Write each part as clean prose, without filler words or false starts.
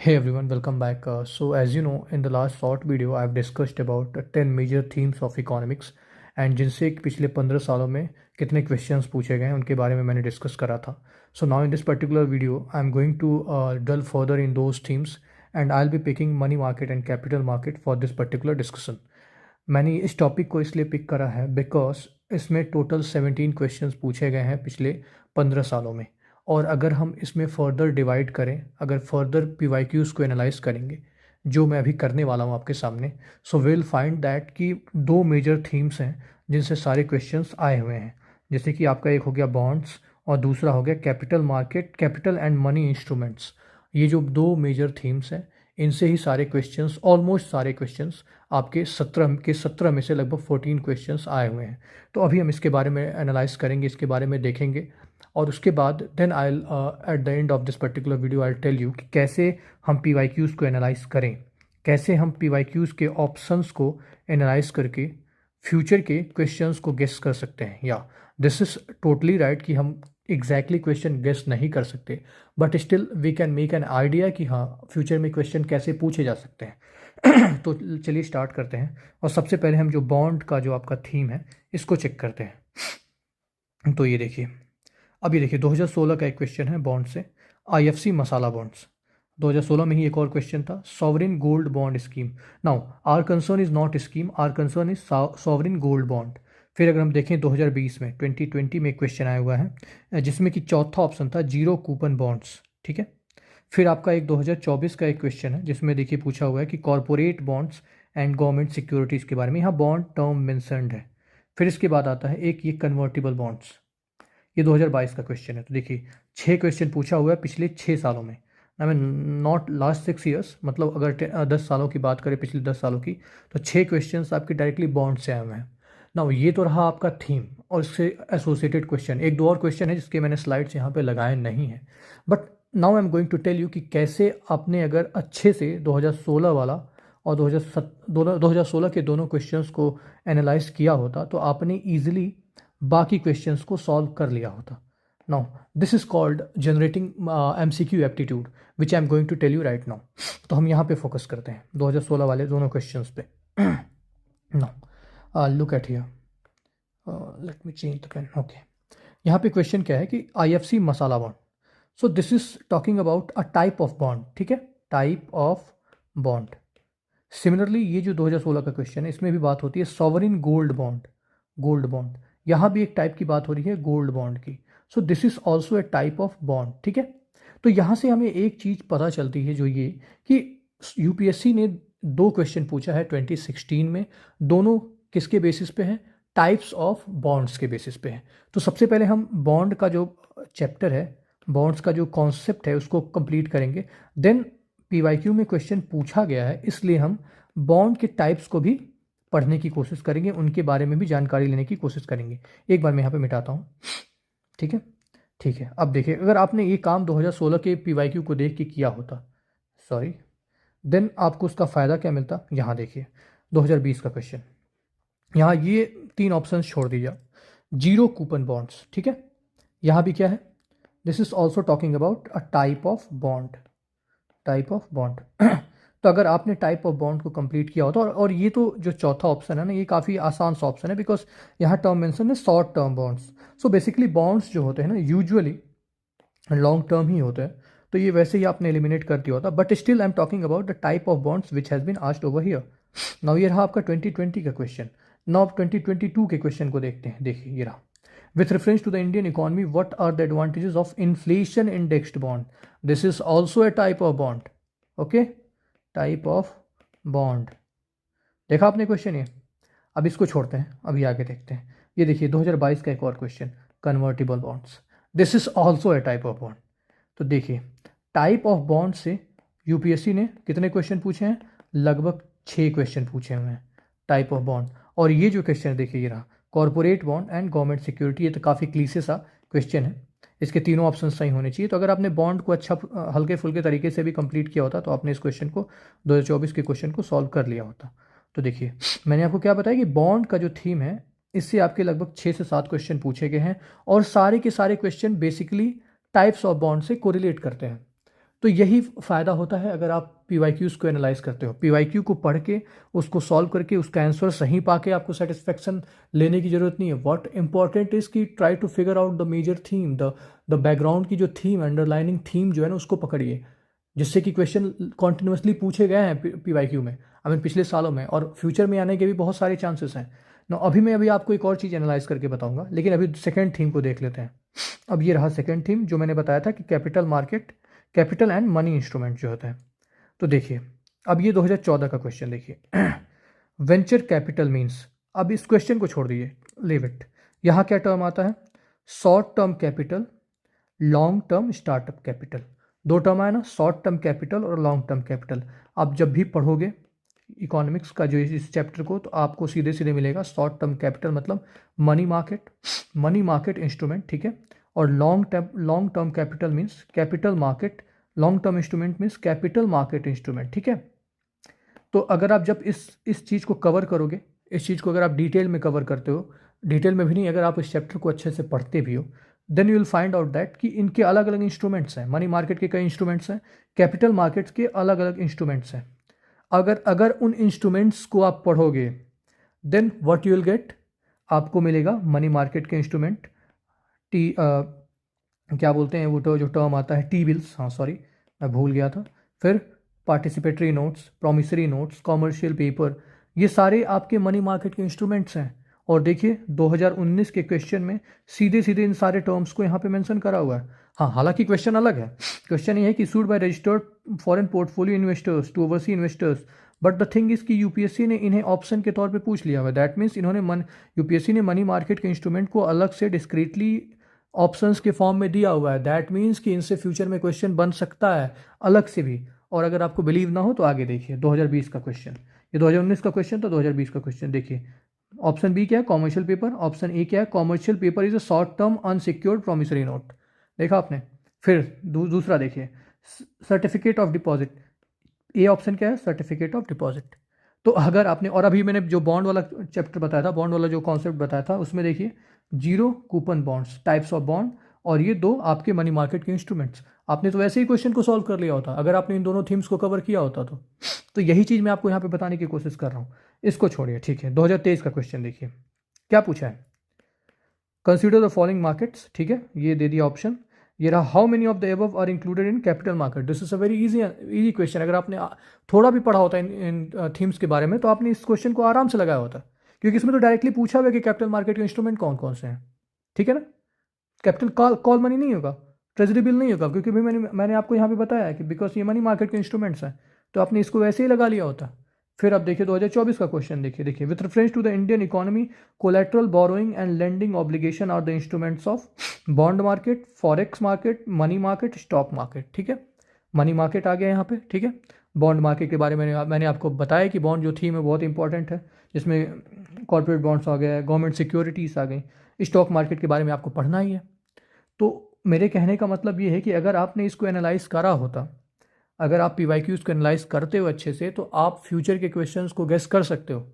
Hey everyone, welcome back. So as you know, in the last short video, I've discussed about 10 major themes of economics and जिनसे पिछले 15 सालों में कितने questions पूछे गए हैं उनके बारे में मैंने डिस्कस करा था. So now in this particular video, I'm going to delve further in those themes and I'll be picking money market and capital market for this particular discussion. मैंने इस टॉपिक को इसलिए पिक करा है बिकॉज इसमें total 17 questions पूछे गए हैं पिछले 15 सालों में. और अगर हम इसमें फर्दर डिवाइड करें, अगर फर्दर पीवाईक्यूज़ को एनालाइज करेंगे जो मैं अभी करने वाला हूँ आपके सामने, सो विल फाइंड दैट कि दो मेजर थीम्स हैं जिनसे सारे क्वेश्चंस आए हुए हैं. जैसे कि आपका एक हो गया बॉन्ड्स और दूसरा हो गया capital market, capital and money instruments. ये जो दो मेजर थीम्स हैं इनसे ही सारे क्वेश्चंस, ऑलमोस्ट सारे क्वेश्चंस आपके 17 में से लगभग 14 क्वेश्चंस आए हुए हैं. तो अभी हम इसके बारे में एनालाइज करेंगे, इसके बारे में देखेंगे और उसके बाद then I at the end of this particular video I tell you कि कैसे हम पीवाईक्यूज़ को एनालाइज करें, कैसे हम पीवाईक्यूज़ के ऑप्शंस को एनालाइज करके फ्यूचर के क्वेश्चंस को गेस कर सकते हैं. या दिस इज़ टोटली राइट कि हम एग्जैक्टली क्वेश्चन गेस नहीं कर सकते, but still we can make an idea कि हाँ फ्यूचर में क्वेश्चन कैसे पूछे जा सकते हैं. तो चलिए स्टार्ट करते हैं और सबसे पहले हम जो बॉन्ड का जो आपका थीम है इसको चेक करते हैं. तो ये देखिए, अब ये देखिए 2016 का एक क्वेश्चन है बॉन्ड से, आईएफसी मसाला बॉन्ड्स. 2016 में ही एक और क्वेश्चन था, sovereign gold bond scheme. Now our concern is not scheme, our concern is sovereign gold bond. फिर अगर हम देखें 2020 में 2020 में एक क्वेश्चन आया हुआ है जिसमें कि चौथा ऑप्शन था जीरो कूपन बॉन्ड्स. ठीक है. फिर आपका एक 2024 का एक क्वेश्चन है जिसमें देखिए पूछा हुआ है कि corporate bonds and government securities के बारे में. यहाँ बॉन्ड टर्म मेंशन्ड है. फिर इसके बाद आता है एक ये कन्वर्टिबल बॉन्ड्स, ये 2022 का क्वेश्चन है. तो देखिए 6 क्वेश्चन पूछा हुआ है पिछले 6 सालों में. I mean not last 6 years, मतलब अगर 10 सालों की बात करें, पिछले 10 सालों की, तो 6 क्वेश्चन आपके डायरेक्टली बॉन्ड से आए हुए हैं. ना ये तो रहा आपका थीम और इससे एसोसिएटेड क्वेश्चन. एक दो और क्वेश्चन है जिसके मैंने स्लाइड्स यहाँ पे लगाए नहीं हैं, but now I am going to tell you कि कैसे आपने अगर अच्छे से 2016 वाला और 2016 के दोनों क्वेश्चंस को एनालाइज किया होता तो आपने ईजिली बाकी क्वेश्चंस को सॉल्व कर लिया होता. Now this is called generating MCQ aptitude which I am going to tell you right now. तो हम यहाँ पे फोकस करते हैं 2016 वाले दोनों क्वेश्चंस पे. Now look at here, let me change the pen. Okay, यहाँ पे क्वेश्चन क्या है कि IFC masala bond. So this is talking about a type of bond. ठीक है, टाइप ऑफ बॉन्ड. सिमिलरली ये जो 2016 का क्वेश्चन है इसमें भी बात होती है sovereign gold bond, gold bond. यहाँ भी एक टाइप की बात हो रही है गोल्ड बॉन्ड की. सो this is also a type of bond. ठीक है. तो यहाँ से हमें एक चीज़ पता चलती है जो ये कि यूपीएससी ने दो क्वेश्चन पूछा है 2016 में, दोनों किसके बेसिस पे हैं, टाइप्स ऑफ बॉन्ड्स के बेसिस पे हैं. तो सबसे पहले हम बॉन्ड का जो चैप्टर है, बॉन्ड्स का जो कॉन्सेप्ट है उसको कंप्लीट करेंगे. देन पीवाईक्यू में क्वेश्चन पूछा गया है इसलिए हम बॉन्ड के टाइप्स को भी पढ़ने की कोशिश करेंगे, उनके बारे में भी जानकारी लेने की कोशिश करेंगे. एक बार मैं यहाँ पे मिटाता हूँ. ठीक है, ठीक है. अब देखिए अगर आपने ये काम 2016 के पीवाईक्यू को देख के किया होता, सॉरी, देन आपको उसका फ़ायदा क्या मिलता. यहाँ देखिए 2020 का क्वेश्चन, यहाँ ये 3 ऑप्शन छोड़ दीजिए, जीरो कूपन बॉन्ड्स. ठीक है, यहाँ भी क्या है, this is also talking about a type of bond, type of bond. तो अगर आपने टाइप ऑफ बॉन्ड को कंप्लीट किया होता, और ये तो जो चौथा ऑप्शन है ना ये काफ़ी आसान सा ऑप्शन है बिकॉज यहाँ टर्म मेंशन है short term bonds. So basically bonds जो होते हैं ना यूजुअली लॉन्ग टर्म ही होते हैं, तो ये वैसे ही आपने एलिमिनेट कर दिया होता. But still I am talking about the type of bonds which has been asked over here. Now ये रहा आपका 2020 का क्वेश्चन. नाउ 2022 के क्वेश्चन को देखते हैं. देखिए ये रहा, with reference to the Indian economy, what are the advantages of inflation indexed bond? This is also a type of bond. Okay, type of bond. देखा आपने क्वेश्चन ये. अब इसको छोड़ते हैं, अभी आगे देखते हैं. ये देखिए 2022 का एक और question, convertible bonds. This is also a type of bond. तो देखिए टाइप ऑफ बॉन्ड से यूपीएससी ने कितने क्वेश्चन पूछे हैं, लगभग 6 क्वेश्चन पूछे हुए हैं टाइप ऑफ बॉन्ड. और ये जो क्वेश्चन देखिए ये रहा, corporate bond and government security. ये तो काफ़ी क्लीसे सा क्वेश्चन है, इसके तीनों ऑप्शन सही होने चाहिए. तो अगर आपने बॉन्ड को अच्छा हल्के फुल्के तरीके से भी कंप्लीट किया होता तो आपने इस क्वेश्चन को 2024 के क्वेश्चन को सॉल्व कर लिया होता. तो देखिए मैंने आपको क्या बताया कि बॉन्ड का जो थीम है इससे आपके लगभग 6 से 7 क्वेश्चन पूछे गए हैं और सारे के सारे question basically types of bond से कोरिलेट करते हैं. तो यही फ़ायदा होता है अगर आप PYQs को एनालाइज करते हो। PYQ को पढ़ के उसको सॉल्व करके उसका आंसर सही पाके आपको सेटिस्फेक्शन लेने की ज़रूरत नहीं है। व्हाट इंपॉर्टेंट इज़ कि try to figure out the major theme, the background की जो थीम, अंडरलाइनिंग थीम जो है ना उसको पकड़िए, जिससे कि क्वेश्चन कॉन्टिन्यूसली पूछे गए हैं PYQ में, आई मीन पिछले सालों में, और फ्यूचर में आने के भी बहुत सारे चांसेस हैं ना। अभी आपको एक और चीज़ एनालाइज करके बताऊंगा, लेकिन अभी सेकंड थीम को देख लेते हैं। अब ये रहा सेकंड थीम जो मैंने बताया था कि capital market, capital and money instrument जो होते हैं। तो देखिए अब ये 2014 का क्वेश्चन देखिए। वेंचर कैपिटल मीन्स, अब इस क्वेश्चन को छोड़ दीजिए, लीव इट। यहाँ क्या टर्म आता है? Short term capital, long term startup capital. दो टर्म आया ना, शॉर्ट टर्म कैपिटल और लॉन्ग टर्म कैपिटल। आप जब भी पढ़ोगे इकोनॉमिक्स का जो इस चैप्टर को, तो आपको सीधे सीधे मिलेगा शॉर्ट टर्म कैपिटल मतलब मनी मार्केट इंस्ट्रूमेंट, ठीक है। और long term capital means capital market, long term instrument means capital market instrument, ठीक है। तो अगर आप जब इस चीज़ को कवर करोगे, इस चीज़ को अगर आप डिटेल में कवर करते हो, डिटेल में भी नहीं, अगर आप इस चैप्टर को अच्छे से पढ़ते भी हो, then you will find out that कि इनके अलग अलग इंस्ट्रूमेंट्स हैं। मनी मार्केट के कई इंस्ट्रूमेंट्स हैं, कैपिटल मार्केट्स के अलग अलग इंस्ट्रूमेंट्स हैं। अगर उन इंस्ट्रूमेंट्स को आप पढ़ोगे, then what you will get, आपको मिलेगा मनी मार्केट के इंस्ट्रूमेंट, क्या बोलते हैं वो तो जो टर्म आता है, टी बिल्स, हाँ सॉरी मैं भूल गया था। फिर participatory notes, promissory notes, commercial paper, ये सारे आपके मनी मार्केट के इंस्ट्रूमेंट्स हैं। और देखिए 2019 के क्वेश्चन में सीधे सीधे इन सारे टर्म्स को यहाँ पे मेंशन करा हुआ है। हाँ, हालांकि क्वेश्चन अलग है, क्वेश्चन ये है कि issued by registered foreign portfolio investors to overseas investors, but the thing is कि यूपीएससी ने इन्हें ऑप्शन के तौर पे पूछ लिया हुआ है। दैट मीन्स इन्होंने यूपीएससी ने मनी मार्केट के इंस्ट्रूमेंट को अलग से डिस्क्रीटली ऑप्शंस के फॉर्म में दिया हुआ है। दैट मीन्स कि इनसे फ्यूचर में क्वेश्चन बन सकता है अलग से भी। और अगर आपको बिलीव ना हो तो आगे देखिए 2020 का क्वेश्चन, ये 2019 का क्वेश्चन था, 2020 का क्वेश्चन देखिए। ऑप्शन बी क्या है? Commercial paper. ऑप्शन ए क्या है? Commercial paper is a short term unsecured promissory note. देखा आपने? फिर दूसरा देखिए, certificate of deposit. A option क्या है? Certificate of deposit. तो अगर आपने, और अभी मैंने जो बॉन्ड वाला चैप्टर बताया था, बॉन्ड वाला जो कॉन्सेप्ट बताया था, उसमें देखिए zero coupon bonds, types of bond, और ये दो आपके मनी मार्केट के इंस्ट्रूमेंट्स। आपने तो वैसे ही क्वेश्चन को सॉल्व कर लिया होता अगर आपने इन दोनों थीम्स को कवर किया होता तो यही चीज़ मैं आपको यहाँ पे बताने की कोशिश कर रहा हूँ। इसको छोड़िए, ठीक है। 2023 का क्वेश्चन देखिए क्या पूछा है। कंसीडर द फॉलोइंग मार्केट्स, ठीक है, ये दे दिया ऑप्शन। ये रहा, how many of the above are included in capital market. This is a very easy question. अगर आपने थोड़ा भी पढ़ा होता है इन थीम्स के बारे में, तो आपने इस क्वेश्चन को आराम से लगाया होता, क्योंकि इसमें तो डायरेक्टली पूछा हुआ है कि कैपिटल मार्केट के इंस्ट्रूमेंट कौन कौन से हैं, ठीक है ना। कैपिटल कॉल मनी नहीं होगा, ट्रेजरी बिल नहीं होगा, क्योंकि भाई मैंने आपको यहाँ पे बताया है कि बिकॉज ये मनी मार्केट के इंस्ट्रूमेंट्स हैं, तो आपने इसको वैसे ही लगा लिया होता। फिर अब देखिए 2024 का क्वेश्चन देखिए, with reference to the Indian economy, collateral borrowing and lending obligation are the instruments of bond market, forex market, money market, stock market, ठीक है। मनी मार्केट आ गया यहाँ पे, ठीक है। बॉन्ड मार्केट के बारे में मैंने आपको बताया कि बॉन्ड जो थीम है बहुत इंपॉर्टेंट है, जिसमें कॉर्पोरेट बॉन्ड्स आ गए, गवर्नमेंट सिक्योरिटीज़ आ गई। स्टॉक मार्केट के बारे में आपको पढ़ना ही है। तो मेरे कहने का मतलब ये है कि अगर आपने इसको एनालाइज करा होता, अगर आप PYQs को एनालाइज करते हो अच्छे से, तो आप फ्यूचर के क्वेश्चंस को गेस कर सकते हो,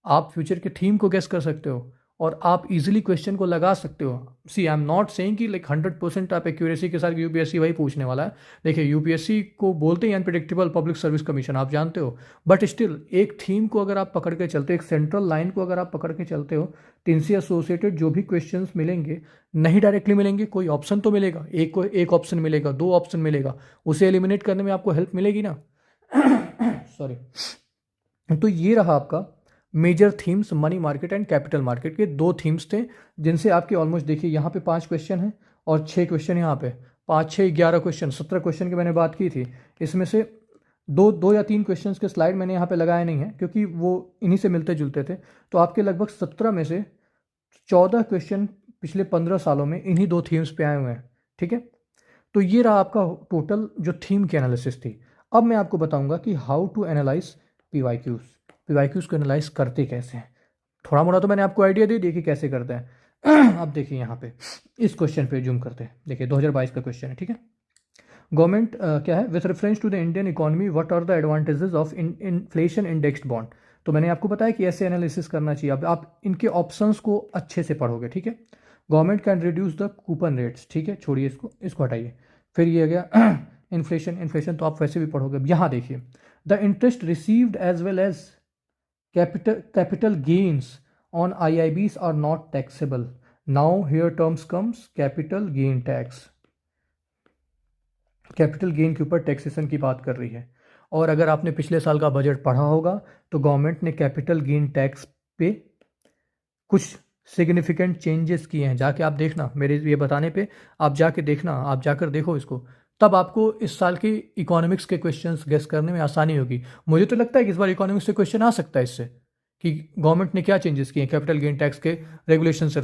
आप फ्यूचर के थीम को गेस कर सकते हो, और आप इजीली क्वेश्चन को लगा सकते हो। सी आई एम नॉट सेइंग कि लाइक 100% आप एक्यूरेसी के साथ यूपीएससी वही पूछने वाला है। देखिए यूपीएससी को बोलते हैं अनप्रेडिक्टेबल पब्लिक सर्विस कमीशन, आप जानते हो, बट स्टिल एक थीम को अगर आप पकड़ के चलते हो, एक सेंट्रल लाइन को अगर आप पकड़ के चलते हो, तो इनसे एसोसिएटेड जो भी क्वेश्चन मिलेंगे, नहीं डायरेक्टली मिलेंगे, कोई ऑप्शन तो मिलेगा, एक ऑप्शन मिलेगा, दो ऑप्शन मिलेगा, उसे एलिमिनेट करने में आपको हेल्प मिलेगी ना। सॉरी। तो ये रहा आपका major themes money market and capital market के दो थीम्स थे, जिनसे आपके ऑलमोस्ट देखिए यहाँ पे 5 क्वेश्चन हैं और 6 क्वेश्चन यहाँ पे, 5 6 11 क्वेश्चन, 17 क्वेश्चन की मैंने बात की थी। इसमें से दो या तीन क्वेश्चन के स्लाइड मैंने यहाँ पे लगाए नहीं है, क्योंकि वो इन्हीं से मिलते जुलते थे। तो आपके लगभग 17 में से 14 क्वेश्चन पिछले 15 सालों में इन्हीं दो थीम्स पे आए हुए हैं, ठीक है। तो ये रहा आपका टोटल जो थीम की एनालिसिस थी। अब मैं आपको बताऊंगा कि हाउ टू एनालाइज PYQs को एनालाइज करते कैसे हैं। थोड़ा मोड़ा तो मैंने आपको आइडिया दे दिया कि कैसे करते हैं। अब देखिए यहाँ पे इस क्वेश्चन पे जूम करते हैं। देखिए 2022 का क्वेश्चन है, ठीक है। गवर्नमेंट क्या है, with reference to the Indian economy what are the advantages of inflation indexed bond. तो मैंने आपको बताया कि ऐसे एनालिसिस करना चाहिए। अब आप इनके ऑप्शंस को अच्छे से पढ़ोगे, ठीक है। Government can reduce the coupon rates, ठीक है, छोड़िए इसको हटाइए। फिर ये गया इन्फ्लेशन तो आप वैसे भी पढ़ोगे। यहाँ देखिए, the interest received as well as capital gains on IIBs are not taxable. Now here terms comes capital gain tax. Capital gain के ऊपर टैक्सेशन की बात कर रही है। और अगर आपने पिछले साल का बजट पढ़ा होगा तो गवर्नमेंट ने कैपिटल गेन टैक्स पे कुछ सिग्निफिकेंट चेंजेस किए हैं। जाके आप देखना, मेरे ये बताने पे आप जाके देखना, आप जाकर देखो इसको, तब आपको इस साल की इकोनॉमिक्स के क्वेश्चंस गेस करने में आसानी होगी। मुझे तो लगता है कि इस बार इकोनॉमिक्स से क्वेश्चन आ सकता है इससे, कि गवर्नमेंट ने क्या चेंजेस किए हैं कैपिटल गेन टैक्स के रेगुलेशन से